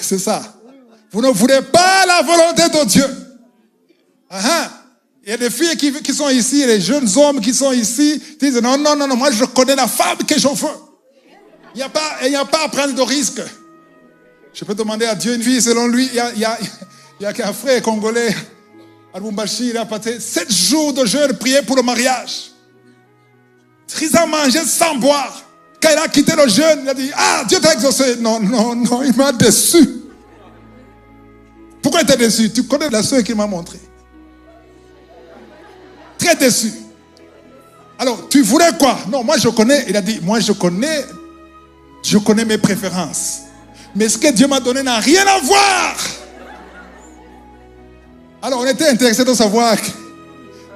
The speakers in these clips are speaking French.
C'est ça. Vous ne voulez pas la volonté de Dieu. Il y a des filles qui sont ici, les jeunes hommes qui sont ici, qui disent non, moi je connais la femme que je veux. Il n'y a pas à prendre de risque. Je peux demander à Dieu une fille selon lui. Il y a qu'un frère congolais, à Lubumbashi, il a passé 7 jours de jeûne prier pour le mariage. Sans manger, sans boire. Quand il a quitté le jeûne, il a dit, Dieu t'a exaucé. Non, il m'a déçu. Pourquoi il t'a déçu? Tu connais la soeur qu'il m'a montré. Très déçu. Alors, tu voulais quoi? Non, moi je connais. Il a dit, moi je connais mes préférences. Mais ce que Dieu m'a donné n'a rien à voir. Alors, on était intéressé de savoir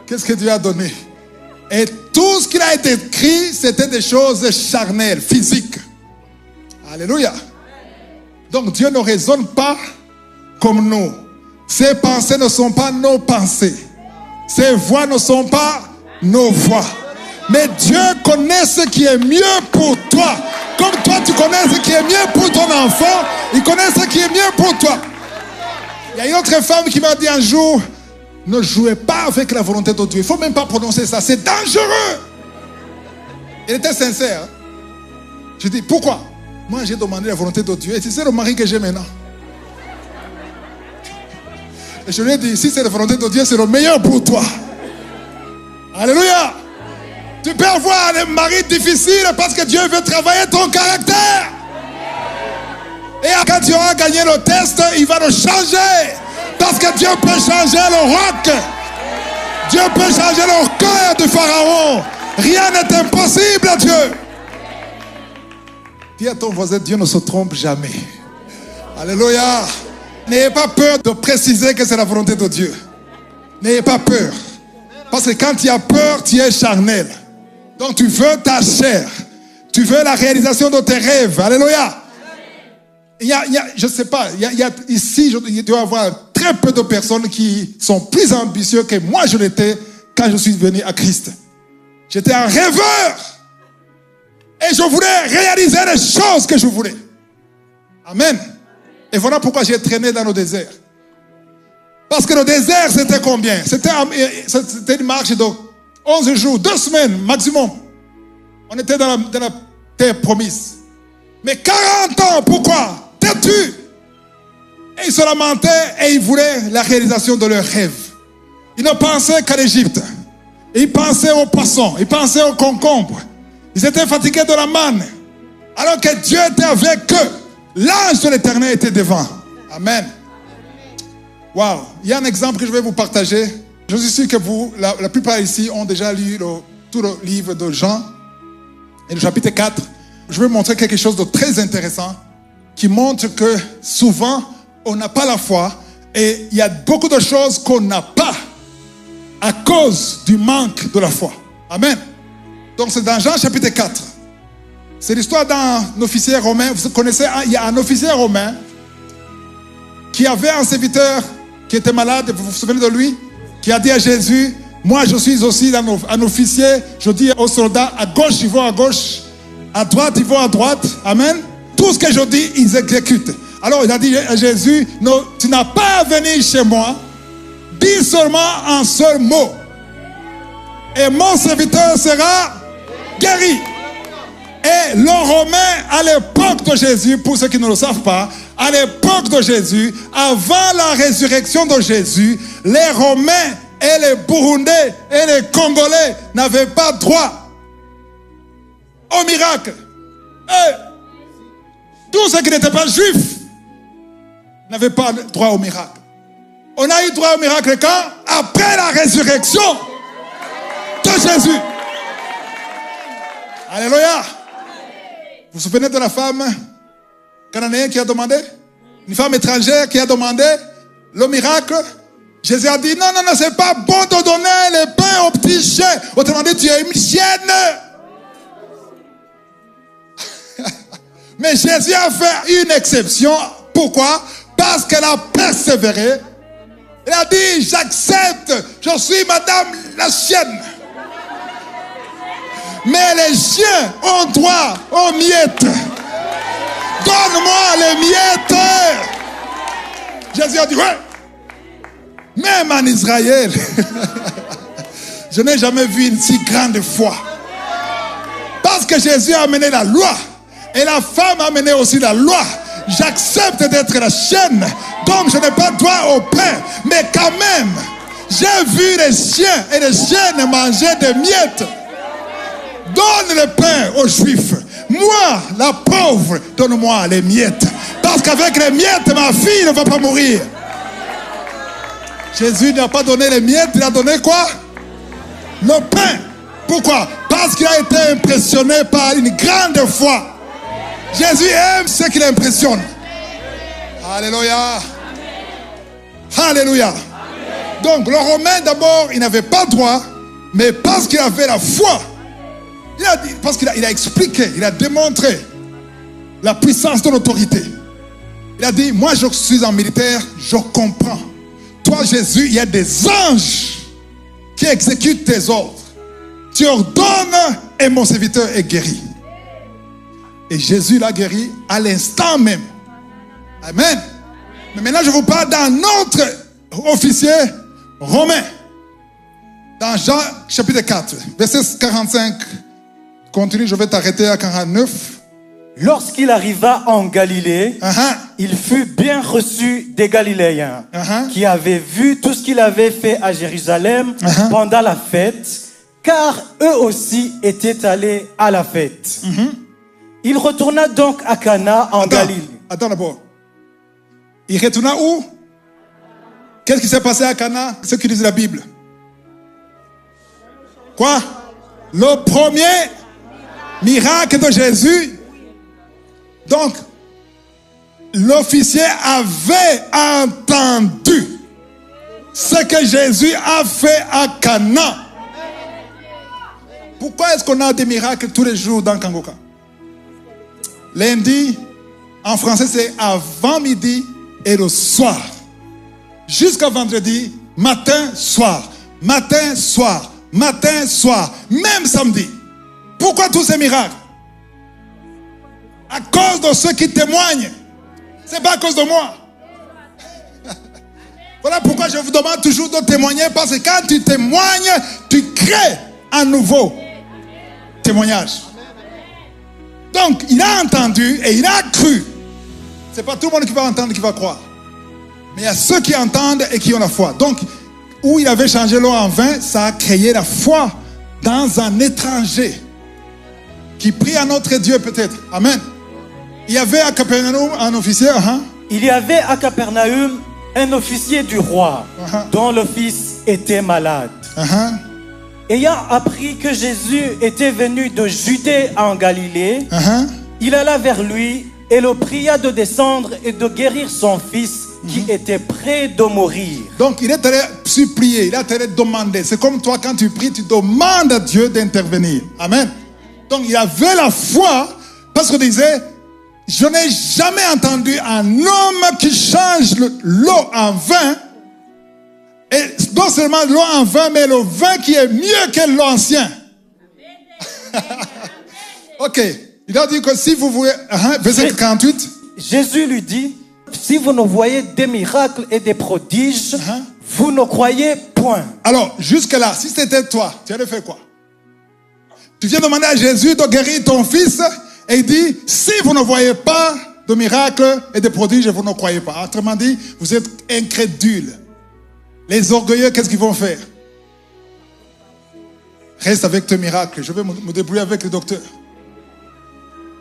qu'est-ce que Dieu a donné. Et tout ce qu'il a été écrit, c'était des choses charnelles, physiques. Alléluia. Donc, Dieu ne raisonne pas comme nous. Ses pensées ne sont pas nos pensées. Ses voix ne sont pas nos voix. Mais Dieu connaît ce qui est mieux pour toi. Comme toi, tu connais ce qui est mieux pour ton enfant, il connaît ce qui est mieux pour toi. Il y a une autre femme qui m'a dit un jour, ne jouez pas avec la volonté de Dieu. Il ne faut même pas prononcer ça, c'est dangereux. Elle était sincère. Je dis, pourquoi? Moi, j'ai demandé la volonté de Dieu et c'est le mari que j'ai maintenant. Et je lui ai dit, si c'est la volonté de Dieu, c'est le meilleur pour toi. Alléluia. Tu peux avoir un mari difficile parce que Dieu veut travailler ton caractère. Et quand tu auras gagné le test, il va le changer. Parce que Dieu peut changer le roc. Dieu peut changer le cœur du Pharaon. Rien n'est impossible à Dieu. Dis à ton voisin, Dieu ne se trompe jamais. Alléluia. N'ayez pas peur de préciser que c'est la volonté de Dieu. N'ayez pas peur. Parce que quand tu as peur, tu es charnel. Donc tu veux ta chair. Tu veux la réalisation de tes rêves. Alléluia. Je ne sais pas, ici, il doit y avoir très peu de personnes qui sont plus ambitieuses que moi je l'étais quand je suis venu à Christ. J'étais un rêveur. Et je voulais réaliser les choses que je voulais. Amen. Et voilà pourquoi j'ai traîné dans le désert. Parce que le désert, c'était combien? C'était une marche de 11 jours, 2 semaines maximum. On était dans la terre promise. Mais 40 ans, pourquoi? Têtu. Et ils se lamentaient et ils voulaient la réalisation de leurs rêves. Ils ne pensaient qu'à l'Égypte. Ils pensaient aux poissons, ils pensaient aux concombres. Ils étaient fatigués de la manne. Alors que Dieu était avec eux. L'ange de l'Éternel était devant. Amen. Waouh. Il y a un exemple que je vais vous partager. Je suis sûr que vous, la plupart ici, ont déjà lu tout le livre de Jean. Et le chapitre 4. Je vais vous montrer quelque chose de très intéressant qui montre que souvent, on n'a pas la foi et il y a beaucoup de choses qu'on n'a pas à cause du manque de la foi. Amen. Donc c'est dans Jean chapitre 4. C'est l'histoire d'un officier romain. Vous connaissez, il y a un officier romain qui avait un serviteur qui était malade. Vous vous souvenez de lui? Qui a dit à Jésus, moi je suis aussi un officier. Je dis aux soldats, à gauche ils vont à gauche, à droite ils vont à droite. Amen. Tout ce que je dis, ils exécutent. Alors il a dit à Jésus, non, tu n'as pas à venir chez moi. Dis seulement un seul mot. Et mon serviteur sera guéri. Et le Romain, à l'époque de Jésus, pour ceux qui ne le savent pas, à l'époque de Jésus, avant la résurrection de Jésus, les Romains et les Burundais et les Congolais n'avaient pas droit au miracle. Et tous ceux qui n'étaient pas juifs n'avaient pas droit au miracle. On a eu droit au miracle quand? Après la résurrection de Jésus. Alléluia. Vous vous souvenez de la femme cananéenne qui a demandé? Une femme étrangère qui a demandé le miracle. Jésus a dit, non, c'est pas bon de donner les pains aux petits chiens. Autrement dit, tu es une chienne. Mais Jésus a fait une exception. Pourquoi? Parce qu'elle a persévéré. Elle a dit, j'accepte, je suis madame la chienne. Mais les chiens ont droit aux miettes. Donne-moi les miettes. Jésus a dit, ouais. Même en Israël, je n'ai jamais vu une si grande foi. Parce que Jésus a amené la loi. Et la femme a amené aussi la loi. J'accepte d'être la chaîne. Donc je n'ai pas droit au pain. Mais quand même, j'ai vu les chiens et les chiennes manger des miettes. Donne le pain aux Juifs. Moi, la pauvre, donne-moi les miettes. Parce qu'avec les miettes, ma fille ne va pas mourir. Jésus n'a pas donné les miettes, il a donné quoi? Le pain. Pourquoi? Parce qu'il a été impressionné par une grande foi. Jésus aime ce qui l'impressionne. Alléluia. Alléluia. Donc le Romain d'abord, il n'avait pas droit, mais parce qu'il avait la foi, parce qu'il a expliqué, il a démontré la puissance de l'autorité. Il a dit, moi je suis un militaire, je comprends. Toi Jésus, il y a des anges qui exécutent tes ordres. Tu ordonnes et mon serviteur est guéri. Et Jésus l'a guéri à l'instant même. Amen. Mais maintenant je vous parle d'un autre officier romain. Dans Jean chapitre 4, verset 45. Continue, je vais t'arrêter à 49. Lorsqu'il arriva en Galilée, il fut bien reçu des Galiléens qui avaient vu tout ce qu'il avait fait à Jérusalem pendant la fête, car eux aussi étaient allés à la fête. Il retourna donc à Cana en Galilée. Attends d'abord. Il retourna où? Qu'est-ce qui s'est passé à Cana? Ceux qui lisent la Bible. Quoi? Le premier miracle de Jésus. Donc, l'officier avait entendu ce que Jésus a fait à Cana. Pourquoi est-ce qu'on a des miracles tous les jours dans Kangoka? Lundi, en français, c'est avant midi et le soir. Jusqu'à vendredi, matin, soir. Matin, soir. Matin, soir. Même samedi. Pourquoi tous ces miracles? À cause de ceux qui témoignent. C'est pas à cause de moi. Voilà pourquoi je vous demande toujours de témoigner. Parce que quand tu témoignes, tu crées un nouveau témoignage. Donc, il a entendu et il a cru. C'est pas tout le monde qui va entendre, qui va croire. Mais il y a ceux qui entendent et qui ont la foi. Donc, où il avait changé l'eau en vin, ça a créé la foi dans un étranger qui prie à notre Dieu peut-être. Amen. Il y avait à Capernaum un officier. Il y avait à Capernaum un officier du roi dont le fils était malade. Ayant appris que Jésus était venu de Judée en Galilée, il alla vers lui et le pria de descendre et de guérir son fils qui était près de mourir. Donc il est allé supplier, il est allé demander. C'est comme toi quand tu pries, tu demandes à Dieu d'intervenir. Amen. Donc il avait la foi parce qu'il disait, je n'ai jamais entendu un homme qui change l'eau en vin. Et non seulement l'eau en vin, mais le vin qui est mieux que l'ancien. Ok. Il a dit que si vous voulez... verset 48. Jésus lui dit, si vous ne voyez des miracles et des prodiges, vous ne croyez point. Alors, jusque-là, si c'était toi, tu allais faire quoi? Tu viens demander à Jésus de guérir ton fils et il dit, si vous ne voyez pas de miracles et de prodiges, vous ne croyez pas. Autrement dit, vous êtes incrédules. Les orgueilleux, qu'est-ce qu'ils vont faire? Reste avec tes miracles. Je vais me débrouiller avec le docteur.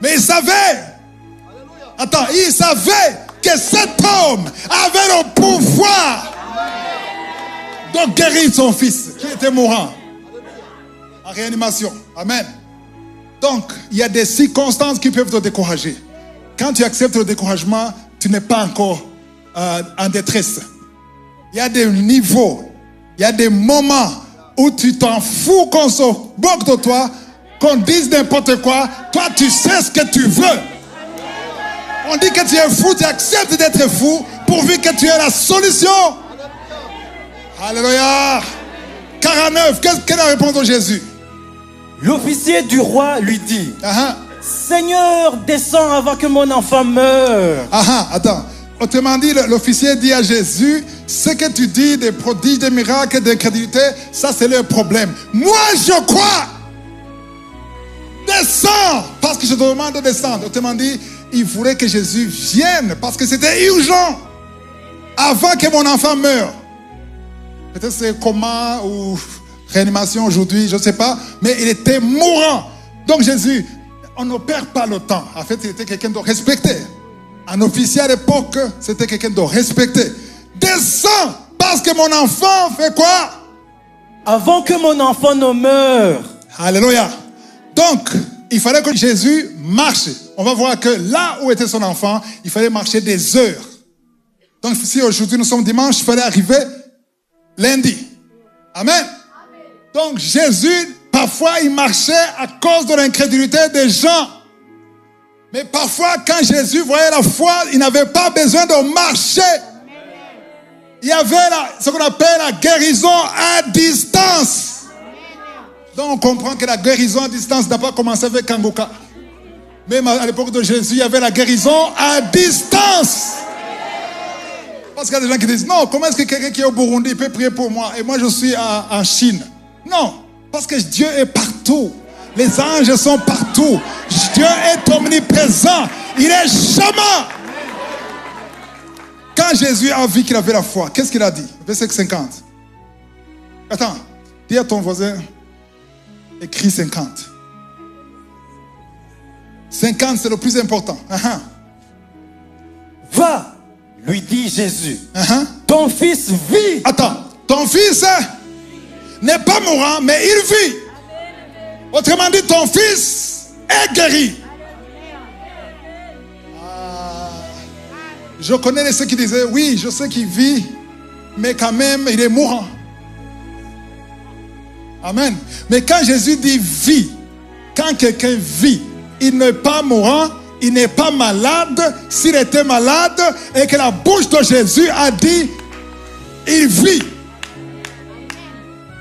Mais il savait. Attends, il savait que cet homme avait le pouvoir de guérir son fils qui était mourant en réanimation. Amen. Donc, il y a des circonstances qui peuvent te décourager. Quand tu acceptes le découragement, tu n'es pas encore en détresse. Il y a des niveaux, il y a des moments où tu t'en fous qu'on se moque de toi, qu'on dise n'importe quoi. Toi, tu sais ce que tu veux. On dit que tu es fou, tu acceptes d'être fou pourvu que tu aies la solution. Alléluia. 49, quelle est la réponse de Jésus? L'officier du roi lui dit, Seigneur, descends avant que mon enfant meure. Attends. Autrement dit, l'officier dit à Jésus, ce que tu dis des prodiges, des miracles, d'incrédulité, ça c'est leur problème. Moi je crois. Descends, parce que je te demande de descendre. Autrement dit, il voulait que Jésus vienne, parce que c'était urgent. Avant que mon enfant meure. Peut-être c'est coma ou réanimation aujourd'hui, je ne sais pas. Mais il était mourant. Donc Jésus, on ne perd pas le temps. En fait, il était quelqu'un de respecté. Un officier à l'époque, c'était quelqu'un de respecté. Descends, parce que mon enfant fait quoi? Avant que mon enfant ne meure. Alléluia. Donc, il fallait que Jésus marche. On va voir que là où était son enfant, il fallait marcher des heures. Donc, si aujourd'hui nous sommes dimanche, il fallait arriver lundi. Amen. Donc, Jésus, parfois, il marchait à cause de l'incrédulité des gens. Mais parfois, quand Jésus voyait la foi, il n'avait pas besoin de marcher. Il y avait ce qu'on appelle la guérison à distance. Donc, on comprend que la guérison à distance n'a pas commencé avec Kangoka. Même à l'époque de Jésus, il y avait la guérison à distance. Parce qu'il y a des gens qui disent, non, comment est-ce que quelqu'un qui est au Burundi peut prier pour moi et moi je suis en Chine? Non, parce que Dieu est partout. Les anges sont partout. Dieu est omniprésent. Il est jamais. Quand Jésus a vu qu'il avait la foi, qu'est-ce qu'il a dit? Verset 50. Attends, dis à ton voisin, écris 50. 50, c'est le plus important. Va, lui dit Jésus. Ton fils vit. Attends, ton fils n'est pas mourant, mais il vit. Autrement dit, ton fils est guéri. Je connais ceux qui disaient, oui, je sais qu'il vit, mais quand même, il est mourant. Amen. Mais quand Jésus dit vie, quand quelqu'un vit, il n'est pas mourant, il n'est pas malade. S'il était malade et que la bouche de Jésus a dit, il vit.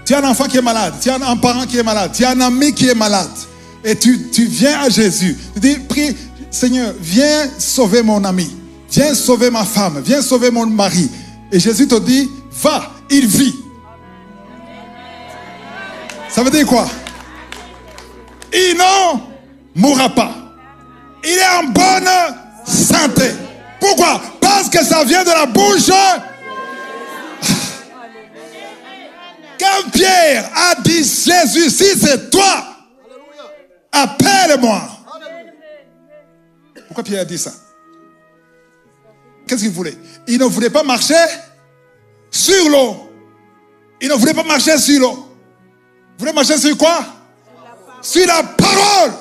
Tu as un enfant qui est malade, tu as un parent qui est malade, tu as un ami qui est malade. Et tu viens à Jésus. Tu dis, prie, Seigneur, viens sauver mon ami. Viens sauver ma femme. Viens sauver mon mari. Et Jésus te dit, va, il vit. Ça veut dire quoi? Il ne mourra pas. Il est en bonne santé. Pourquoi? Parce que ça vient de la bouche. Quand Pierre a dit, Jésus, si c'est toi, appelle-moi. Pourquoi Pierre a dit ça? Qu'est-ce qu'il voulait? Il ne voulait pas marcher sur l'eau. Il ne voulait pas marcher sur l'eau. Il voulait marcher sur quoi? Sur la parole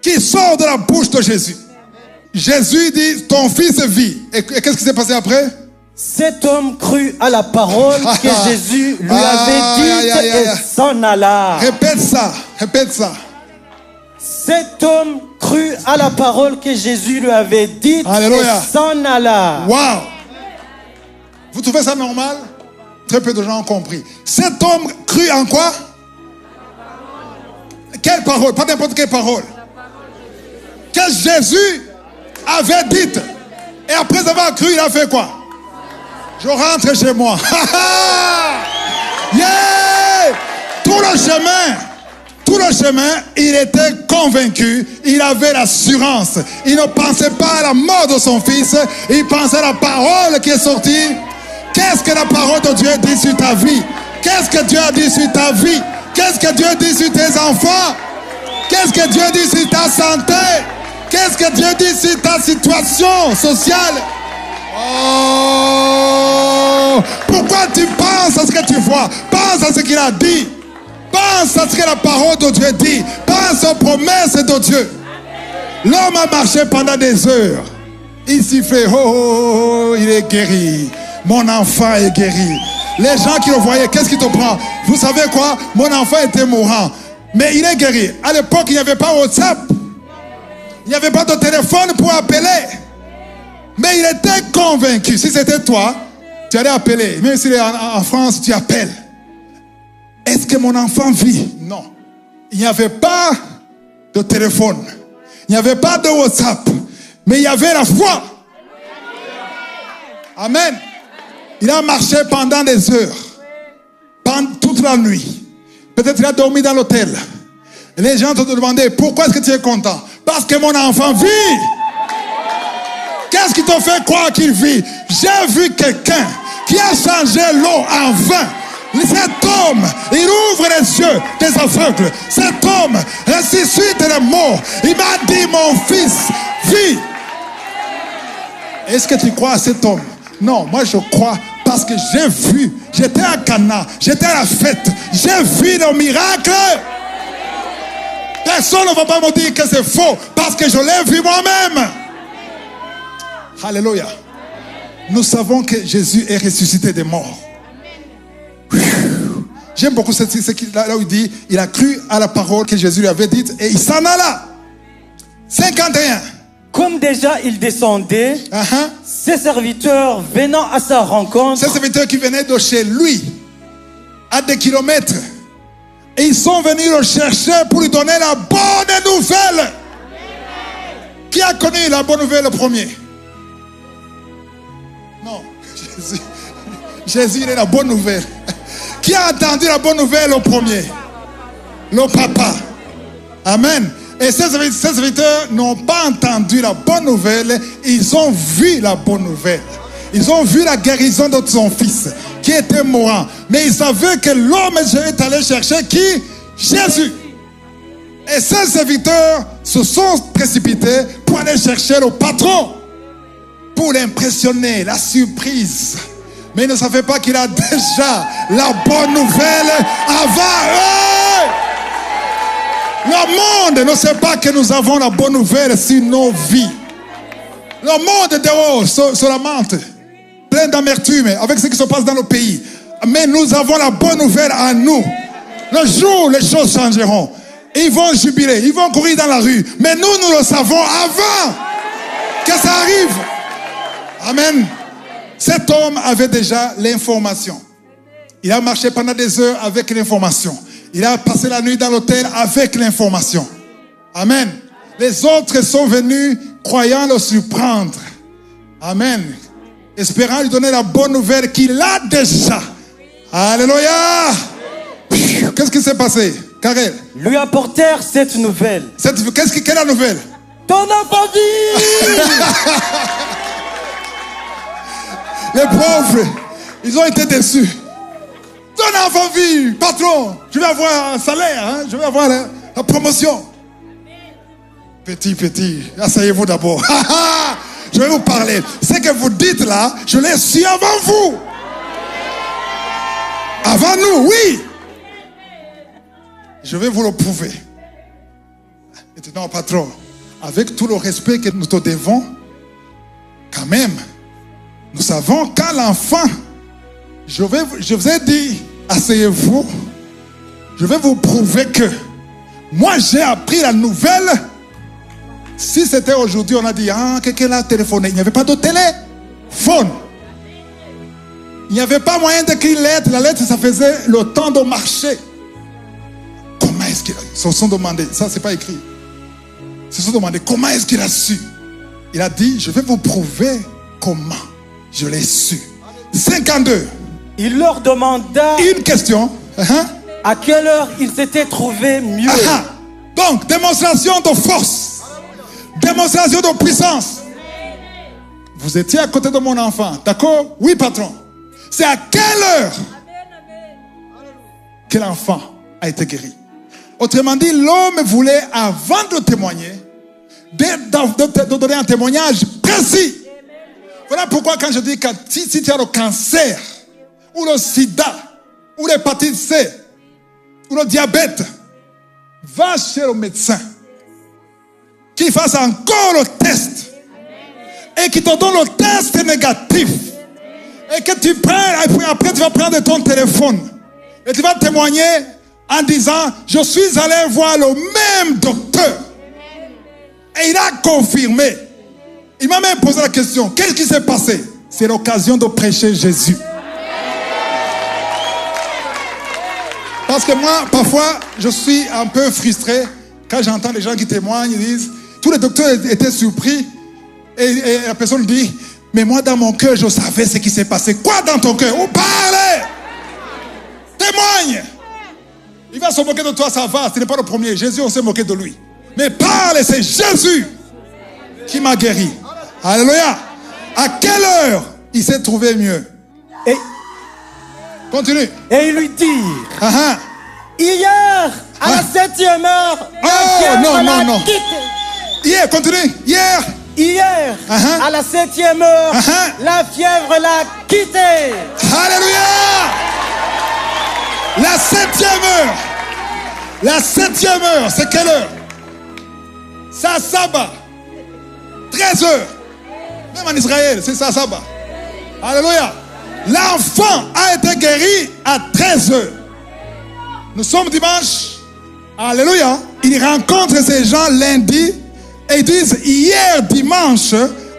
qui sort de la bouche de Jésus. Jésus dit, ton fils vit. Et qu'est-ce qui s'est passé après? Cet homme crut à la parole que Jésus lui avait dite et s'en alla. Répète ça, répète ça. Cet homme crut à la parole que Jésus lui avait dite et s'en alla. Wow! Vous trouvez ça normal? Très peu de gens ont compris. Cet homme crut en quoi? Quelle parole? Pas n'importe quelle parole. Que Jésus avait dite. Et après avoir cru, il a fait quoi? Je rentre chez moi. Yeah! Tout le chemin, il était convaincu, il avait l'assurance. Il ne pensait pas à la mort de son fils, il pensait à la parole qui est sortie. Qu'est-ce que la parole de Dieu dit sur ta vie? Qu'est-ce que Dieu a dit sur ta vie? Qu'est-ce que Dieu dit sur tes enfants? Qu'est-ce que Dieu dit sur ta santé? Qu'est-ce que Dieu dit sur ta situation sociale? Oh! Pourquoi tu penses à ce que tu vois? Pense à ce qu'il a dit. Pense à ce que la parole de Dieu dit. Pense aux promesses de Dieu. L'homme a marché pendant des heures. Il sifflait, oh, oh, oh, il est guéri. Mon enfant est guéri. Les gens qui le voyaient, qu'est-ce qui te prend? Vous savez quoi? Mon enfant était mourant. Mais il est guéri. À l'époque, il n'y avait pas WhatsApp. Il n'y avait pas de téléphone pour appeler. Mais il était convaincu. Si c'était toi, tu allais appeler. Même s'il est en France, tu appelles. Est-ce que mon enfant vit? Non. Il n'y avait pas de téléphone. Il n'y avait pas de WhatsApp. Mais il y avait la foi. Amen. Il a marché pendant des heures. Pendant toute la nuit. Peut-être il a dormi dans l'hôtel. Les gens te demandaient, pourquoi est-ce que tu es content? Parce que mon enfant vit. Qu'est-ce qui te fait croire qu'il vit? J'ai vu quelqu'un qui a changé l'eau en vin. Cet homme, il ouvre les yeux des aveugles. Cet homme ressuscite les morts. Il m'a dit, mon fils vit. Est-ce que tu crois à cet homme? Non, moi je crois parce que j'ai vu. J'étais à Cana, j'étais à la fête. J'ai vu le miracle. Personne ne va pas me dire que c'est faux parce que je l'ai vu moi-même. Alléluia. Nous savons que Jésus est ressuscité des morts. J'aime beaucoup ce là où il dit, il a cru à la parole que Jésus lui avait dite et il s'en alla. 51. Comme déjà il descendait, ses serviteurs venant à sa rencontre, ces serviteurs qui venaient de chez lui, à des kilomètres, et ils sont venus le chercher pour lui donner la bonne nouvelle. Qui a connu la bonne nouvelle le premier? Non, Jésus il est la bonne nouvelle. Qui a entendu la bonne nouvelle au premier? Le papa. Amen. Et ces serviteurs n'ont pas entendu la bonne nouvelle, ils ont vu la bonne nouvelle. Ils ont vu la guérison de son fils qui était mourant. Mais ils savaient que l'homme est allé chercher qui? Jésus. Et ces serviteurs se sont précipités pour aller chercher le patron, pour l'impressionner, la surprise. Mais ils ne savaient pas qu'il a déjà la bonne nouvelle avant eux. Le monde ne sait pas que nous avons la bonne nouvelle sur nos vies. Le monde dehors se lamente, plein d'amertume avec ce qui se passe dans le pays. Mais nous avons la bonne nouvelle en nous. Le jour où les choses changeront, ils vont jubiler, ils vont courir dans la rue. Mais nous le savons avant que ça arrive. Amen. Cet homme avait déjà l'information. Il a marché pendant des heures avec l'information. Il a passé la nuit dans l'hôtel avec l'information. Amen. Les autres sont venus croyant le surprendre. Amen. Espérant lui donner la bonne nouvelle qu'il a déjà. Alléluia. Qu'est-ce qui s'est passé, Karel? Lui apportèrent cette nouvelle. Quelle est la nouvelle? Ton enfant vit. Les pauvres, ils ont été déçus. Ton enfant vit, patron, je vais avoir un salaire, hein? Je vais avoir la promotion. Petit, asseyez-vous d'abord. Je vais vous parler. Ce que vous dites là, je l'ai su avant vous. Avant nous, oui. Je vais vous le prouver. Et tu dis, non, patron, avec tout le respect que nous te devons, quand même, nous savons qu'à l'enfant, je vous ai dit, asseyez-vous, je vais vous prouver que moi j'ai appris la nouvelle. Si c'était aujourd'hui, on a dit, quelqu'un a téléphoné. Il n'y avait pas de téléphone. Il n'y avait pas moyen d'écrire lettre. La lettre, ça faisait le temps de marcher. Comment est-ce qu'il a... Ils se sont demandé, ça c'est pas écrit. Ils se sont demandé, comment est-ce qu'il a su? Il a dit, je vais vous prouver comment je l'ai su. 52. Il leur demanda une question. À quelle heure ils s'étaient trouvés mieux. Donc, démonstration de force. Démonstration de puissance. Vous étiez à côté de mon enfant, d'accord? Oui, patron. C'est à quelle heure que l'enfant a été guéri? Autrement dit, l'homme voulait, avant de témoigner, de donner un témoignage précis. Voilà pourquoi quand je dis que si tu as le cancer, ou le sida, ou l'hépatite C, ou le diabète, va chez le médecin, qu'il fasse encore le test, et qu'il te donne le test négatif, et que tu prends, et après tu vas prendre ton téléphone, et tu vas témoigner en disant, je suis allé voir le même docteur, et il a confirmé. Il m'a même posé la question, qu'est-ce qui s'est passé? C'est l'occasion de prêcher Jésus. Parce que moi, parfois, je suis un peu frustré quand j'entends les gens qui témoignent, ils disent, tous les docteurs étaient surpris, et la personne dit, Mais moi, dans mon cœur, je savais ce qui s'est passé. Quoi dans ton cœur? Ou parle. Témoigne. Il va se moquer de toi, ça va. Ce n'est pas le premier. Jésus, on s'est moqué de lui. Mais parle, c'est Jésus qui m'a guéri. Alléluia. À quelle heure il s'est trouvé mieux? Et continue. Et il lui dit, hier, à la 7e heure, non. Hier, continue. Hier, à la 7e heure, la fièvre l'a quitté. Alléluia. La 7e heure. La 7e heure, c'est quelle heure? C'est sabbat. 13 heures. Même en Israël, c'est ça sabbat. Alléluia. L'enfant a été guéri à 13 heures. Nous sommes dimanche. Alléluia. Il rencontre ces gens lundi et ils disent hier dimanche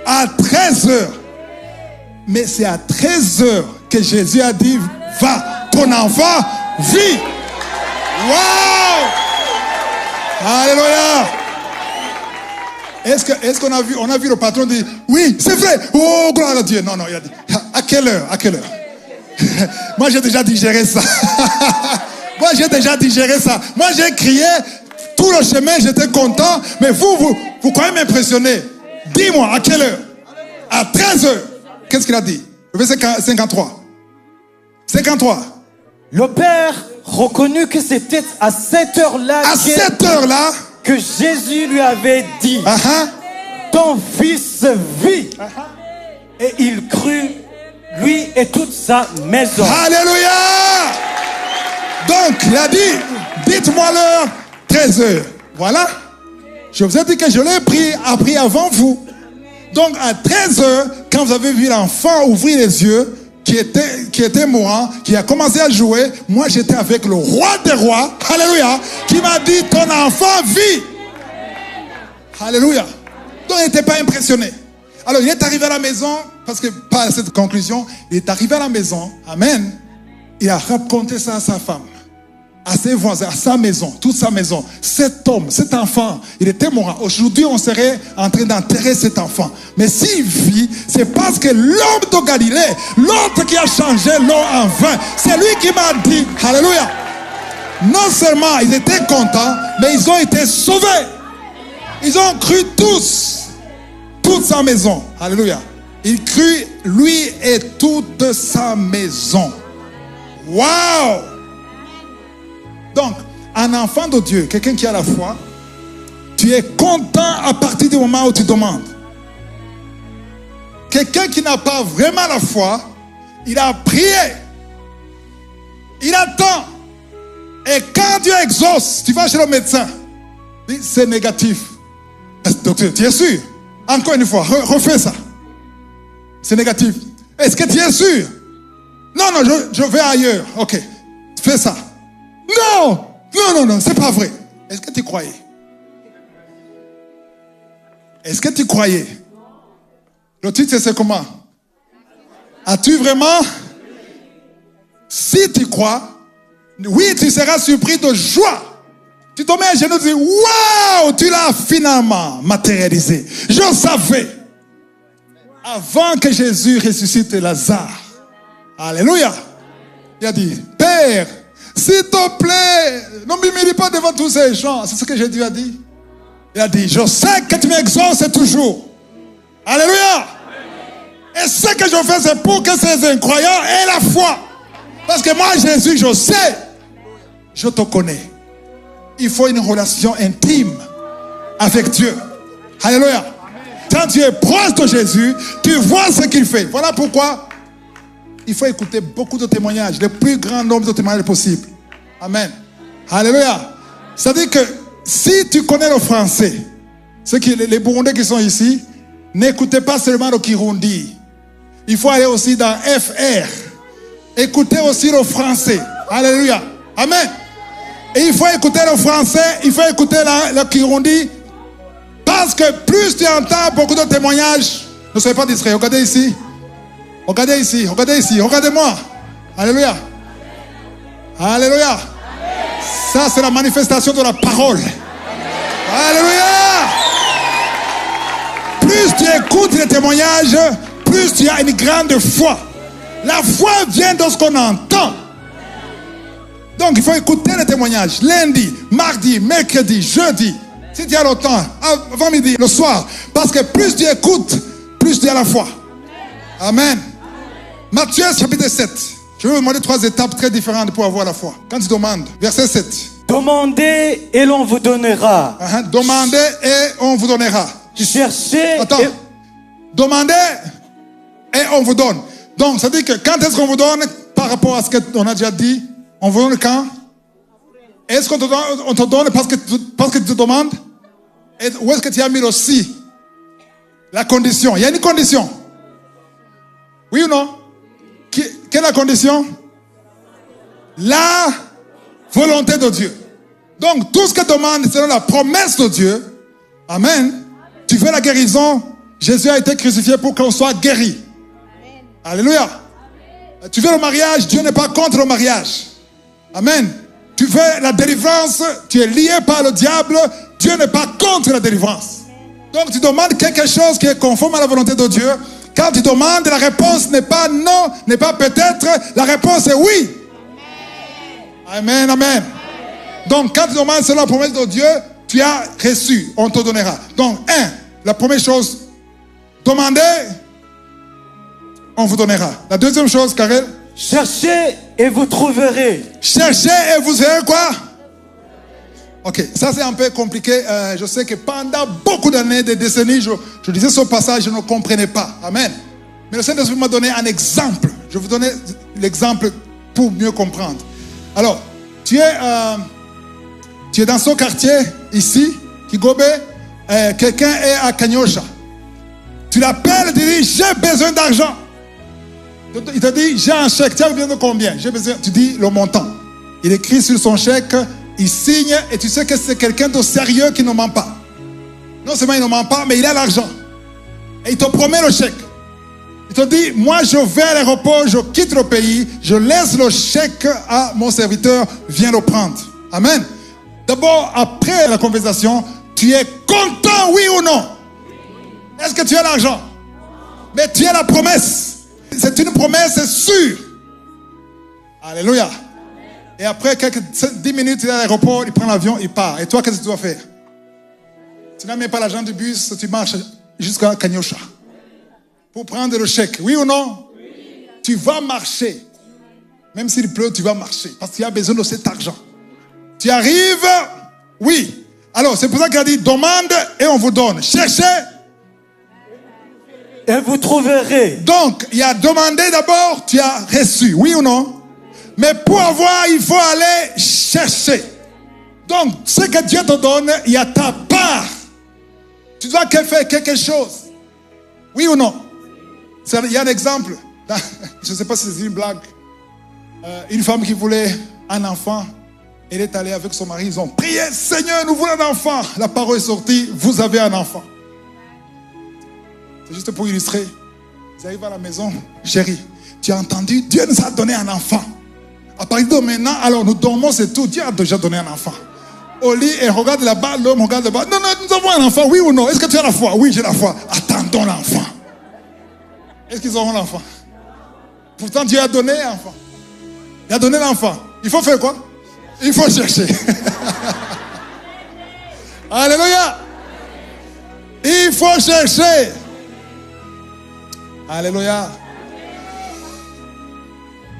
à 13 heures. Mais c'est à 13 heures que Jésus a dit va, ton enfant vit. Wow! Alléluia! Est-ce qu'on a vu le patron dire oui, c'est vrai. Oh, gloire à Dieu. Non, il a dit à quelle heure? Moi, j'ai déjà digéré ça. Moi, j'ai crié tout le chemin, j'étais content. Mais vous croyez m'impressionner? Dis-moi, à quelle heure? À 13 heures. Qu'est-ce qu'il a dit? Le verset 53. 53. Le père reconnut que c'était à cette heure-là. À cette heure-là. Que Jésus lui avait dit, ton fils vit. Et il crut, lui et toute sa maison. Alléluia. Donc, il a dit, dites-moi l'heure, 13 heures. Voilà. Je vous ai dit que je l'ai appris avant vous. Donc, à 13 heures, quand vous avez vu l'enfant ouvrir les yeux, qui était mourant, qui a commencé à jouer, moi j'étais avec le roi des rois, alléluia, qui m'a dit ton enfant vit. Alléluia. Donc il n'était pas impressionné. Alors il est arrivé à la maison, parce que par cette conclusion, il est arrivé à la maison, amen, il a raconté ça à sa femme, à ses voisins, à sa maison, toute sa maison. Cet homme, cet enfant, il était mourant. Aujourd'hui, on serait en train d'enterrer cet enfant. Mais s'il vit, c'est parce que l'homme de Galilée, l'autre qui a changé l'eau en vin, c'est lui qui m'a dit, alléluia. Non seulement ils étaient contents, mais ils ont été sauvés. Ils ont cru tous, toute sa maison. Alléluia. Il crut lui et toute sa maison. Waouh! Donc, un enfant de Dieu, quelqu'un qui a la foi, tu es content à partir du moment où tu demandes. Quelqu'un qui n'a pas vraiment la foi, il a prié, il attend. Et quand Dieu exauce, tu vas chez le médecin, c'est négatif. Docteur, tu es sûr? Encore une fois, refais ça. C'est négatif. Est-ce que tu es sûr? Non, je vais ailleurs. Ok, fais ça. Non, c'est pas vrai. Est-ce que tu croyais? Le titre c'est comment? As-tu vraiment? Si tu crois, oui, tu seras surpris de joie. Tu te mets à genoux et tu dis, waouh, tu l'as finalement matérialisé. Je savais. Avant que Jésus ressuscite Lazare. Alléluia. Il a dit, Père, s'il te plaît, ne m'humilie pas devant tous ces gens. C'est ce que Jésus a dit. Il a dit, je sais que tu m'exauces toujours. Alléluia. Et ce que je fais, c'est pour que ces incroyants aient la foi. Parce que moi, Jésus, je sais. Je te connais. Il faut une relation intime avec Dieu. Alléluia. Quand tu es proche de Jésus, tu vois ce qu'il fait. Voilà pourquoi il faut écouter beaucoup de témoignages, le plus grand nombre de témoignages possible. Amen. Alléluia. C'est-à-dire que si tu connais le français, les Burundais qui sont ici, n'écoutez pas seulement le Kirundi. Il faut aller aussi dans FR. Écoutez aussi le français. Alléluia. Amen. Et il faut écouter le français, il faut écouter le Kirundi. Parce que plus tu entends beaucoup de témoignages, ne soyez pas distraits. Regardez ici. Regardez-moi. Alléluia. Alléluia. Ça, c'est la manifestation de la parole. Alléluia. Plus tu écoutes les témoignages, plus tu as une grande foi. La foi vient de ce qu'on entend. Donc il faut écouter les témoignages. Lundi, mardi, mercredi, jeudi. Si tu as le temps, avant midi, le soir. Parce que plus tu écoutes, plus tu as la foi. Amen. Matthieu chapitre 7. Je vais vous demander 3 étapes très différentes pour avoir la foi. Quand tu demandes, verset 7. Demandez et l'on vous donnera. Demandez et on vous donnera. Cherchez. Attends. Demandez et on vous donne. Donc ça dit que quand est-ce qu'on vous donne par rapport à ce qu'on a déjà dit? On vous donne quand? Est-ce qu'on te donne parce que tu te demandes? Et où est-ce que tu as mis aussi la condition? Il y a une condition. Oui ou non? Quelle est la condition? La volonté de Dieu. Donc tout ce que tu demandes selon la promesse de Dieu. Amen. Tu veux la guérison. Jésus a été crucifié pour qu'on soit guéri. Alléluia. Tu veux le mariage. Dieu n'est pas contre le mariage. Amen. Tu veux la délivrance. Tu es lié par le diable. Dieu n'est pas contre la délivrance. Donc tu demandes quelque chose qui est conforme à la volonté de Dieu. Quand tu demandes, la réponse n'est pas non, n'est pas peut-être. La réponse est oui. Amen, amen. Donc quand tu demandes selon la promesse de Dieu, tu as reçu, on te donnera. Donc la première chose, demandez, on vous donnera. La deuxième chose, Karel. Cherchez et vous trouverez. Cherchez et vous verrez quoi? Ok, ça c'est un peu compliqué. Je sais que pendant beaucoup d'années, des décennies, je disais ce passage, je ne comprenais pas. Amen. Mais le Saint-Esprit m'a donné un exemple. Je vais vous donner l'exemple pour mieux comprendre. Alors, tu es dans ce quartier, ici, Kigobe, quelqu'un est à Kanyosha. Tu l'appelles et tu dis, j'ai besoin d'argent. Il te dit, j'ai un chèque, tu as besoin de combien? J'ai besoin, tu dis le montant. Il écrit sur son chèque, il signe, et tu sais que c'est quelqu'un de sérieux qui ne ment pas. Non seulement il ne ment pas, mais il a l'argent. Et il te promet le chèque. Il te dit, moi je vais à l'aéroport, je quitte le pays, je laisse le chèque à mon serviteur, viens le prendre. Amen. D'abord, après la conversation, tu es content, oui ou non? Est-ce que tu as l'argent? Mais tu as la promesse. C'est une promesse sûre. Alléluia. Et après quelques 10 minutes, il est à l'aéroport, il prend l'avion, il part. Et toi, qu'est-ce que tu dois faire? Tu n'as même pas l'argent du bus, tu marches jusqu'à Kanyosha pour prendre le chèque. Oui ou non? Oui. Tu vas marcher. Même s'il pleut, tu vas marcher. Parce que tu as besoin de cet argent. Tu arrives, oui. Alors, c'est pour ça qu'il a dit, demande et on vous donne. Cherchez. Et vous trouverez. Donc, il y a demandé d'abord, tu as reçu. Oui ou non? Mais pour avoir, il faut aller chercher. Donc, ce que Dieu te donne, il y a ta part. Tu dois faire quelque chose. Oui ou non? Il y a un exemple. Je ne sais pas si c'est une blague. Une femme qui voulait un enfant. Elle est allée avec son mari. Ils ont prié. Seigneur, nous voulons un enfant. La parole est sortie. Vous avez un enfant. C'est juste pour illustrer. Ils arrivent à la maison. Chérie, tu as entendu? Dieu nous a donné un enfant. À partir de maintenant, alors nous dormons, c'est tout. Dieu a déjà donné un enfant. Au lit, elle regarde là-bas, l'homme regarde là-bas. Non, nous avons un enfant, oui ou non? Est-ce que tu as la foi? Oui, j'ai la foi. Attendons l'enfant. Est-ce qu'ils auront l'enfant? Pourtant, Dieu a donné un enfant. Il a donné l'enfant. Il faut faire quoi? Il faut chercher. Alléluia. Il faut chercher. Alléluia.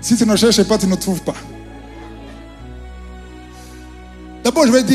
Si tu ne cherches pas, tu ne trouves pas. D'abord, je vais dire